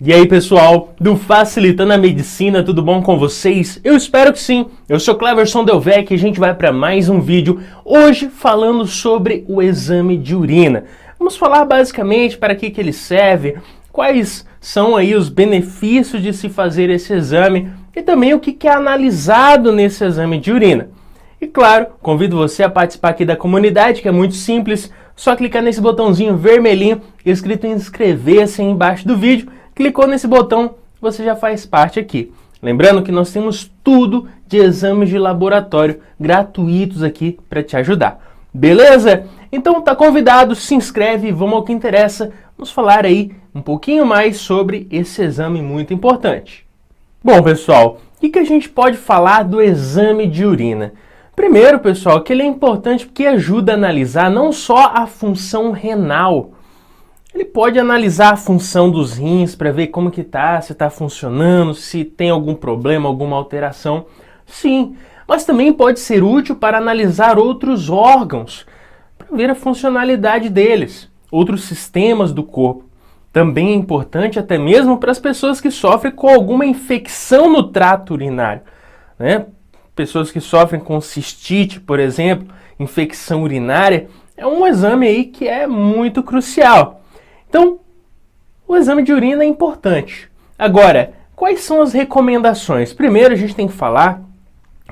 E aí pessoal, do Facilitando a Medicina, tudo bom com vocês? Eu espero que sim. Eu sou Cleverson Delvecq e a gente vai para mais um vídeo, hoje falando sobre o exame de urina. Vamos falar basicamente para que ele serve, quais são aí os benefícios de se fazer esse exame e também o que é analisado nesse exame de urina. E claro, convido você a participar aqui da comunidade, que é muito simples, só clicar nesse botãozinho vermelhinho escrito inscrever-se aí embaixo do vídeo. Clicou nesse botão, você já faz parte aqui. Lembrando que nós temos tudo de exames de laboratório gratuitos aqui para te ajudar. Beleza? Então tá convidado, se inscreve e vamos ao que interessa. Vamos falar aí um pouquinho mais sobre esse exame muito importante. Bom, pessoal, o que a gente pode falar do exame de urina? Primeiro, pessoal, que ele é importante porque ajuda a analisar não só a função renal. Ele pode analisar a função dos rins para ver como que tá, se está funcionando, se tem algum problema, alguma alteração. Sim, mas também pode ser útil para analisar outros órgãos, para ver a funcionalidade deles, outros sistemas do corpo. Também é importante até mesmo para as pessoas que sofrem com alguma infecção no trato urinário, né? Pessoas que sofrem com cistite, por exemplo, infecção urinária, é um exame aí que é muito crucial. Então, o exame de urina é importante. Agora, quais são as recomendações? Primeiro, a gente tem que falar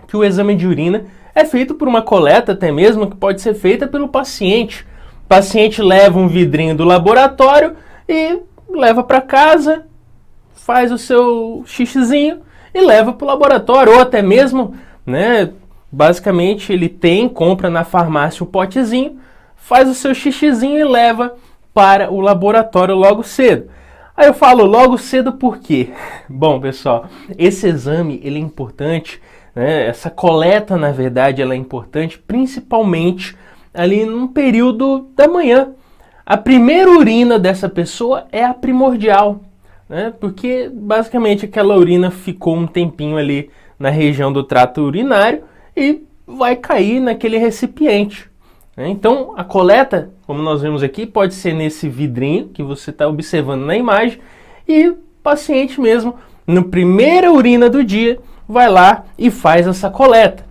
que o exame de urina é feito por uma coleta até mesmo que pode ser feita pelo paciente. O paciente leva um vidrinho do laboratório e leva para casa, faz o seu xixizinho e leva para o laboratório. Ou até mesmo, né, basicamente ele compra na farmácia o potezinho, faz o seu xixizinho e leva para o laboratório logo cedo. Aí eu falo logo cedo por quê? Bom, pessoal, esse exame ele é importante, né? Essa coleta, na verdade, ela é importante principalmente ali no período da manhã. A primeira urina dessa pessoa é a primordial, né? Porque basicamente aquela urina ficou um tempinho ali na região do trato urinário e vai cair naquele recipiente. Então, a coleta, como nós vemos aqui, pode ser nesse vidrinho que você está observando na imagem e o paciente mesmo, na primeira urina do dia, vai lá e faz essa coleta.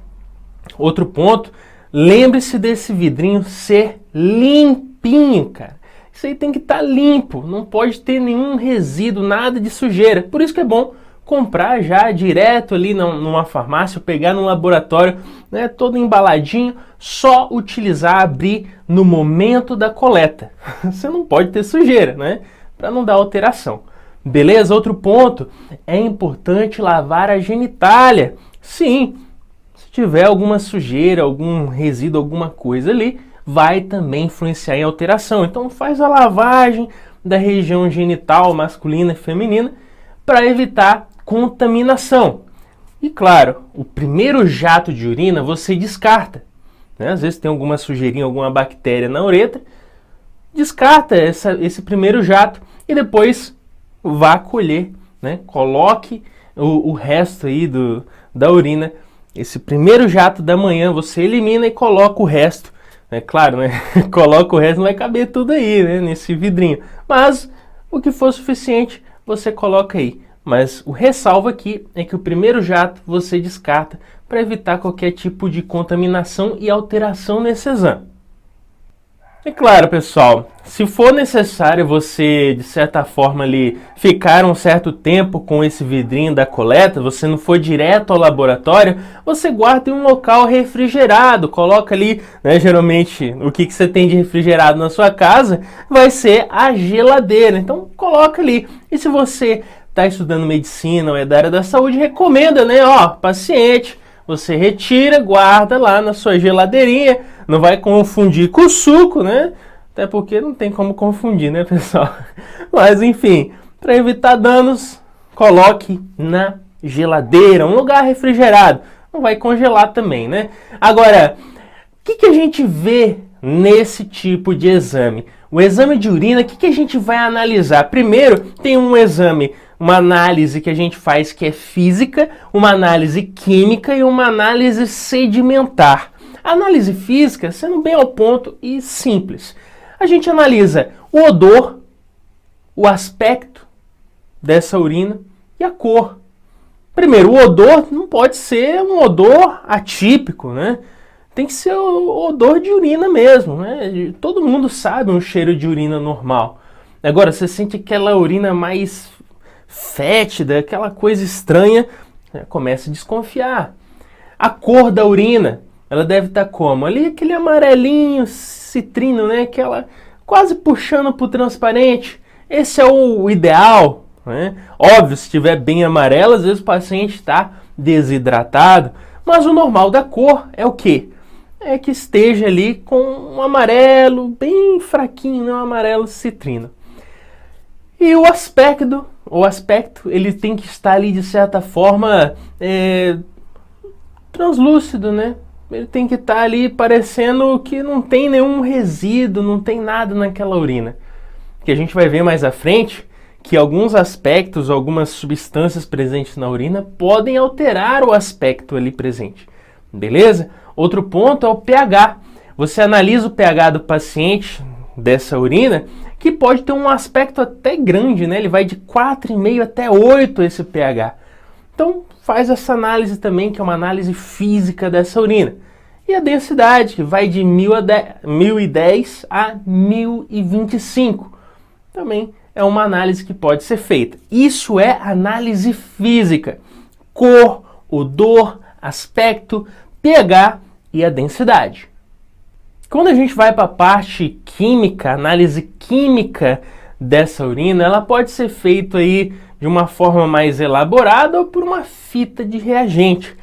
Outro ponto, lembre-se desse vidrinho ser limpinho, cara. Isso aí tem que estar limpo, não pode ter nenhum resíduo, nada de sujeira. Por isso que é bom comprar já direto ali numa farmácia, pegar no laboratório, né, todo embaladinho, só utilizar, abrir no momento da coleta. Você não pode ter sujeira, né, para não dar alteração. Beleza? Outro ponto, é importante lavar a genitália. Sim, se tiver alguma sujeira, algum resíduo, alguma coisa ali, vai também influenciar em alteração. Então faz a lavagem da região genital masculina e feminina para evitar contaminação. E claro, o primeiro jato de urina você descarta, né? Às vezes tem alguma sujeirinha, alguma bactéria na uretra, descarta esse primeiro jato e depois vá colher, né? Coloque o resto aí da urina. Esse primeiro jato da manhã você elimina e coloca o resto. É claro, né? Coloca o resto, não vai caber tudo aí, né? Nesse vidrinho. Mas o que for suficiente, você coloca aí. Mas o ressalvo aqui é que o primeiro jato você descarta para evitar qualquer tipo de contaminação e alteração nesse exame. E claro, pessoal, se for necessário você, de certa forma, ali, ficar um certo tempo com esse vidrinho da coleta, você não for direto ao laboratório, você guarda em um local refrigerado, coloca ali, né, geralmente, o que você tem de refrigerado na sua casa vai ser a geladeira, então coloca ali. E se você está estudando medicina ou é da área da saúde, recomenda, né, paciente, você retira, guarda lá na sua geladeirinha, não vai confundir com o suco, né? Até porque não tem como confundir, né, pessoal? Mas, enfim, para evitar danos, coloque na geladeira, um lugar refrigerado. Não vai congelar também, né? Agora, o que a gente vê nesse tipo de exame? O exame de urina, o que a gente vai analisar? Primeiro, tem um exame, uma análise que a gente faz que é física, uma análise química e uma análise sedimentar. A análise física, sendo bem ao ponto e simples. A gente analisa o odor, o aspecto, dessa urina e a cor. Primeiro, o odor não pode ser um odor atípico, né? Tem que ser o odor de urina mesmo, né? Todo mundo sabe um cheiro de urina normal. Agora, você sente aquela urina mais fétida, aquela coisa estranha, começa a desconfiar. A cor da urina, ela deve estar como? Ali aquele amarelinho, citrino, né? Aquela quase puxando para o transparente. Esse é o ideal, né? Óbvio, se estiver bem amarelo, às vezes o paciente está desidratado, mas o normal da cor é o quê? É que esteja ali com um amarelo bem fraquinho, né? Um amarelo citrino. E o aspecto, ele tem que estar ali de certa forma translúcido, né? Ele tem que estar ali parecendo que não tem nenhum resíduo, não tem nada naquela urina. Que a gente vai ver mais à frente que alguns aspectos, algumas substâncias presentes na urina podem alterar o aspecto ali presente. Beleza? Outro ponto é o pH. Você analisa o pH do paciente dessa urina, que pode ter um aspecto até grande, né? Ele vai de 4,5 até 8 esse pH. Então faz essa análise também, que é uma análise física dessa urina. E a densidade, que vai de 1010 a 1025. Também é uma análise que pode ser feita. Isso é análise física. Cor, odor, aspecto, pH e a densidade. Quando a gente vai para a parte química, análise química dessa urina, ela pode ser feita aí de uma forma mais elaborada ou por uma fita de reagente.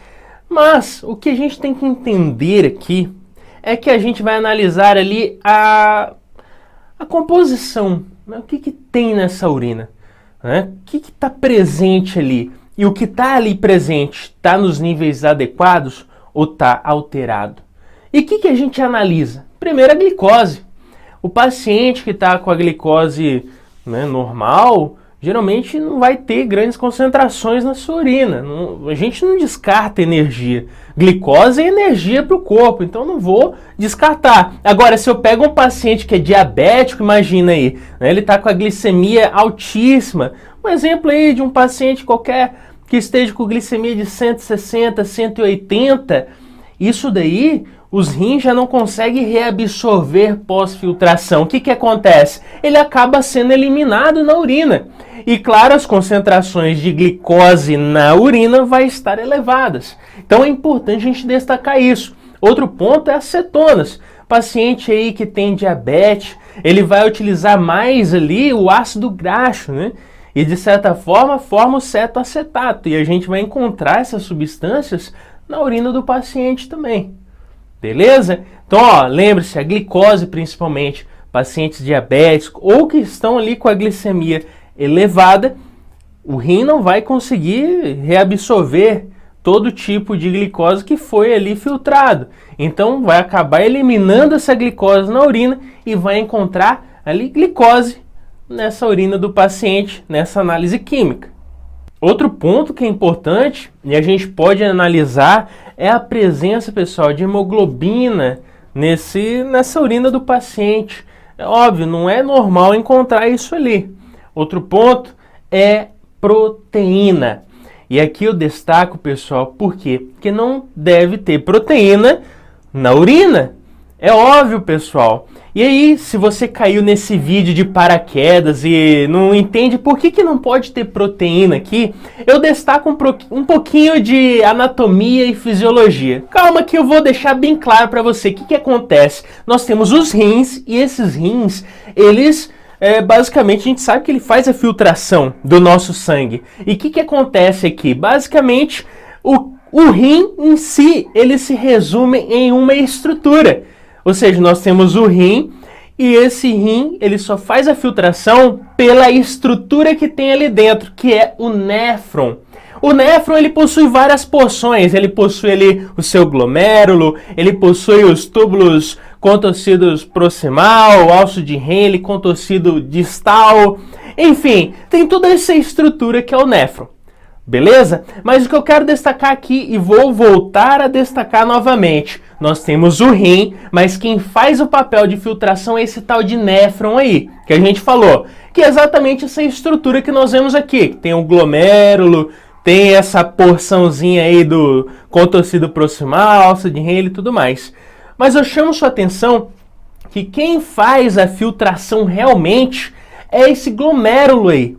Mas o que a gente tem que entender aqui é que a gente vai analisar ali a composição, né? O que tem nessa urina, né? O que está presente ali? E o que está ali presente está nos níveis adequados ou está alterado? E o que a gente analisa? Primeiro, a glicose. O paciente que está com a glicose, né, normal, geralmente não vai ter grandes concentrações na sua urina. A gente não descarta energia. Glicose é energia para o corpo, então não vou descartar. Agora, se eu pego um paciente que é diabético, imagina aí, né, ele está com a glicemia altíssima. Um exemplo aí de um paciente qualquer que esteja com glicemia de 160, 180, isso daí, os rins já não conseguem reabsorver pós-filtração. O que acontece? Ele acaba sendo eliminado na urina. E claro, as concentrações de glicose na urina vai estar elevadas. Então é importante a gente destacar isso. Outro ponto é as cetonas. Paciente aí que tem diabetes, ele vai utilizar mais ali o ácido graxo, né? E de certa forma forma o cetoacetato. E a gente vai encontrar essas substâncias na urina do paciente também. Beleza? Então, ó, lembre-se, a glicose principalmente, pacientes diabéticos ou que estão ali com a glicemia elevada, o rim não vai conseguir reabsorver todo tipo de glicose que foi ali filtrado. Então, vai acabar eliminando essa glicose na urina e vai encontrar ali glicose nessa urina do paciente, nessa análise química. Outro ponto que é importante e a gente pode analisar é a presença, pessoal, de hemoglobina nessa urina do paciente. É óbvio, não é normal encontrar isso ali. Outro ponto é proteína. E aqui eu destaco, pessoal, por quê? Porque não deve ter proteína na urina. É óbvio, pessoal. E aí, se você caiu nesse vídeo de paraquedas e não entende por que não pode ter proteína aqui, eu destaco um pouquinho de anatomia e fisiologia. Calma que eu vou deixar bem claro para você o que acontece. Nós temos os rins e esses rins, eles... basicamente, a gente sabe que ele faz a filtração do nosso sangue. E o que acontece aqui? Basicamente, o rim em si, ele se resume em uma estrutura. Ou seja, nós temos o rim e esse rim, ele só faz a filtração pela estrutura que tem ali dentro, que é o néfron. O néfron, ele possui várias porções, ele possui ali o seu glomérulo, ele possui os túbulos contorcidos proximal, alço de Henle, contorcido distal, enfim, tem toda essa estrutura que é o néfron. Beleza? Mas o que eu quero destacar aqui, e vou voltar a destacar novamente, nós temos o rim, mas quem faz o papel de filtração é esse tal de néfron aí, que a gente falou, que é exatamente essa estrutura que nós vemos aqui, que tem o glomérulo, tem essa porçãozinha aí do contorcido proximal, alça de Henle e tudo mais. Mas eu chamo sua atenção que quem faz a filtração realmente é esse glomérulo aí.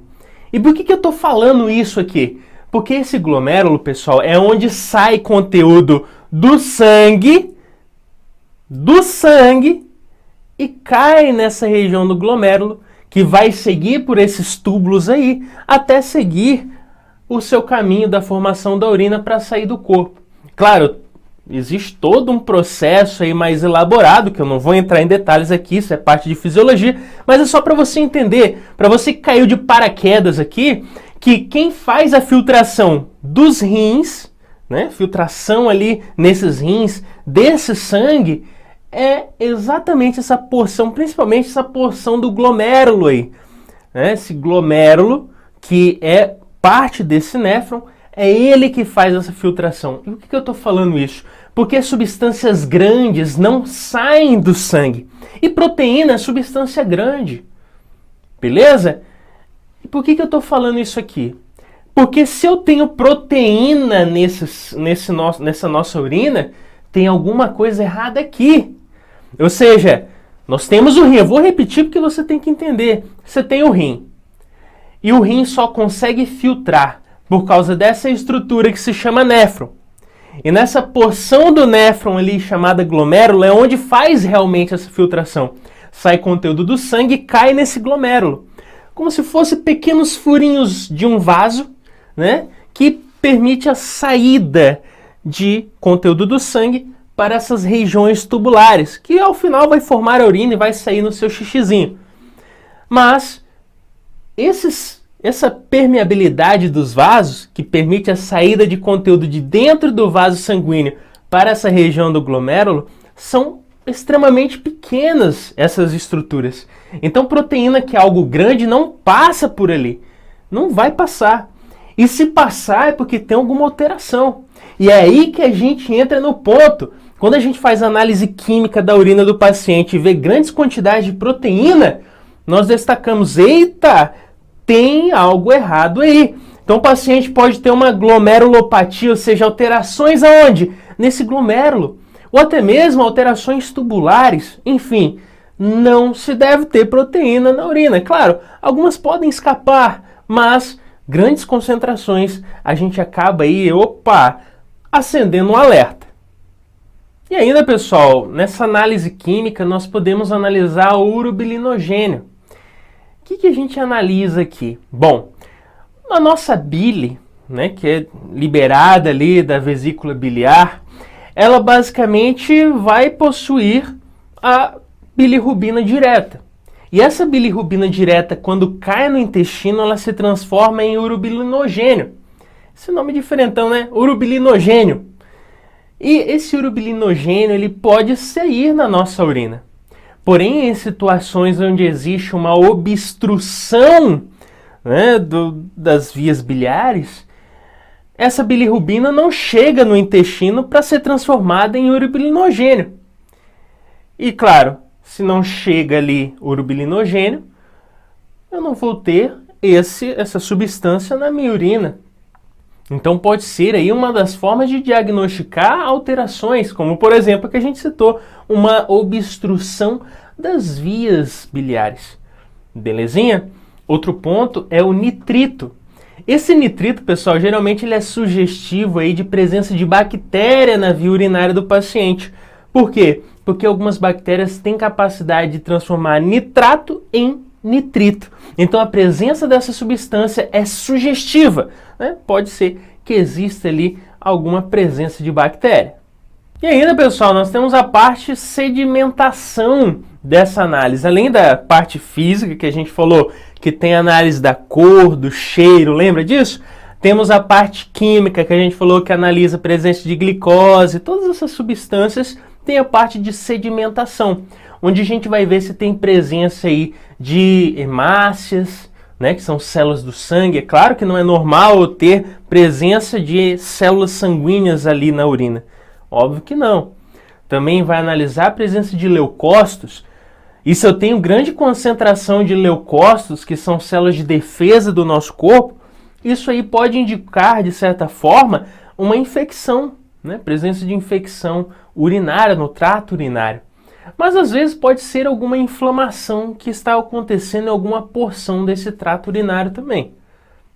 E por que eu estou falando isso aqui? Porque esse glomérulo, pessoal, é onde sai conteúdo do sangue e cai nessa região do glomérulo, que vai seguir por esses túbulos aí, até seguir o seu caminho da formação da urina para sair do corpo. Claro, existe todo um processo aí mais elaborado, que eu não vou entrar em detalhes aqui, isso é parte de fisiologia, mas é só para você entender, para você que caiu de paraquedas aqui, que quem faz a filtração dos rins, né, filtração ali nesses rins, desse sangue, é exatamente essa porção, principalmente essa porção do glomérulo aí. Né, esse glomérulo, que é parte desse néfron, é ele que faz essa filtração. E por que eu estou falando isso? Porque substâncias grandes não saem do sangue. E proteína é substância grande. Beleza? E por que eu estou falando isso aqui? Porque se eu tenho proteína nessa nossa urina, tem alguma coisa errada aqui. Ou seja, nós temos o rim. Eu vou repetir porque você tem que entender. Você tem o rim. E o rim só consegue filtrar por causa dessa estrutura que se chama néfron. E nessa porção do néfron ali, chamada glomérulo, é onde faz realmente essa filtração. Sai conteúdo do sangue e cai nesse glomérulo. Como se fosse pequenos furinhos de um vaso, né, que permite a saída de conteúdo do sangue para essas regiões tubulares, que ao final vai formar a urina e vai sair no seu xixizinho. Mas essa permeabilidade dos vasos, que permite a saída de conteúdo de dentro do vaso sanguíneo para essa região do glomérulo, são extremamente pequenas essas estruturas. Então, proteína, que é algo grande, não passa por ali. Não vai passar. E se passar é porque tem alguma alteração. E é aí que a gente entra no ponto. Quando a gente faz análise química da urina do paciente e vê grandes quantidades de proteína, nós destacamos, eita, tem algo errado aí. Então o paciente pode ter uma glomerulopatia, ou seja, alterações aonde? Nesse glomérulo. Ou até mesmo alterações tubulares. Enfim, não se deve ter proteína na urina. Claro, algumas podem escapar, mas grandes concentrações a gente acaba aí, acendendo um alerta. E ainda, pessoal, nessa análise química nós podemos analisar o urobilinogênio. O que a gente analisa aqui? Bom, a nossa bile, né, que é liberada ali da vesícula biliar, ela basicamente vai possuir a bilirrubina direta. E essa bilirrubina direta, quando cai no intestino, ela se transforma em urobilinogênio. Esse nome é diferentão, né? Urobilinogênio. E esse urobilinogênio, ele pode sair na nossa urina. Porém, em situações onde existe uma obstrução, né, das vias biliares, essa bilirrubina não chega no intestino para ser transformada em urobilinogênio. E claro, se não chega ali urobilinogênio, eu não vou ter essa substância na minha urina. Então pode ser aí uma das formas de diagnosticar alterações, como por exemplo que a gente citou, uma obstrução das vias biliares. Belezinha? Outro ponto é o nitrito. Esse nitrito, pessoal, geralmente ele é sugestivo aí de presença de bactéria na via urinária do paciente. Por quê? Porque algumas bactérias têm capacidade de transformar nitrato em nitrito. Então a presença dessa substância é sugestiva, né? Pode ser que exista ali alguma presença de bactéria. E ainda, pessoal, nós temos a parte sedimentação dessa análise. Além da parte física que a gente falou, que tem análise da cor, do cheiro, lembra disso? Temos a parte química que a gente falou que analisa a presença de glicose, todas essas substâncias. Tem a parte de sedimentação, onde a gente vai ver se tem presença aí de hemácias, né, que são células do sangue. É claro que não é normal eu ter presença de células sanguíneas ali na urina. Óbvio que não. também vai analisar a presença de leucócitos. E se eu tenho grande concentração de leucócitos, que são células de defesa do nosso corpo, isso aí pode indicar, de certa forma, uma infecção, né? Presença de infecção urinária, no trato urinário. Mas às vezes pode ser alguma inflamação que está acontecendo em alguma porção desse trato urinário também.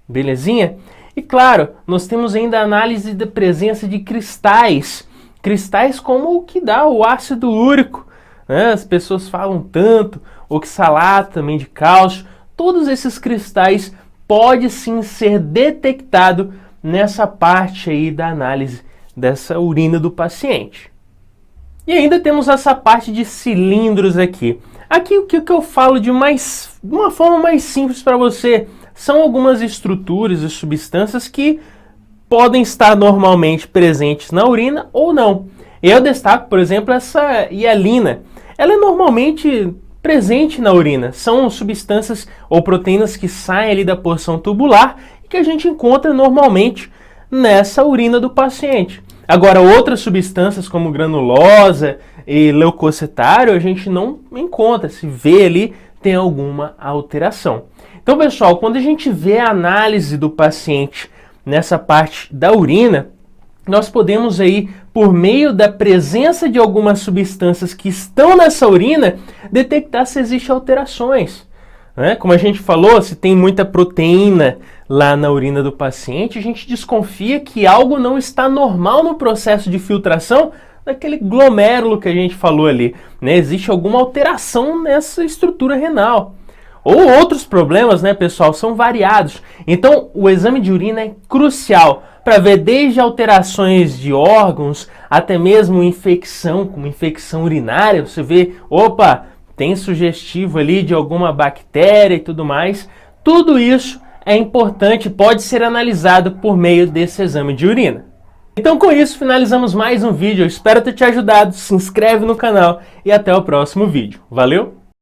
Belezinha? E claro, nós temos ainda a análise da presença de cristais. Cristais como o que dá o ácido úrico, né? As pessoas falam tanto, oxalato também de cálcio. Todos esses cristais podem sim ser detectados nessa parte aí da análise dessa urina do paciente. E ainda temos essa parte de cilindros aqui. Aqui o que eu falo de uma forma mais simples para você são algumas estruturas e substâncias que podem estar normalmente presentes na urina ou não. Eu destaco, por exemplo, essa hialina. Ela é normalmente presente na urina. São substâncias ou proteínas que saem ali da porção tubular e que a gente encontra normalmente nessa urina do paciente. Agora, outras substâncias como granulosa e leucocitário, a gente não encontra. Se vê ali, tem alguma alteração. Então, pessoal, quando a gente vê a análise do paciente nessa parte da urina, nós podemos aí, por meio da presença de algumas substâncias que estão nessa urina, detectar se existem alterações. Né? Como a gente falou, se tem muita proteína lá na urina do paciente, a gente desconfia que algo não está normal no processo de filtração daquele glomérulo que a gente falou ali. Né? Existe alguma alteração nessa estrutura renal. Ou outros problemas, né, pessoal, são variados. Então, o exame de urina é crucial para ver desde alterações de órgãos até mesmo infecção, como infecção urinária. Você vê, opa, tem sugestivo ali de alguma bactéria e tudo mais. Tudo isso é importante, pode ser analisado por meio desse exame de urina. Então, com isso, finalizamos mais um vídeo. Eu espero ter te ajudado. Se inscreve no canal e até o próximo vídeo. Valeu!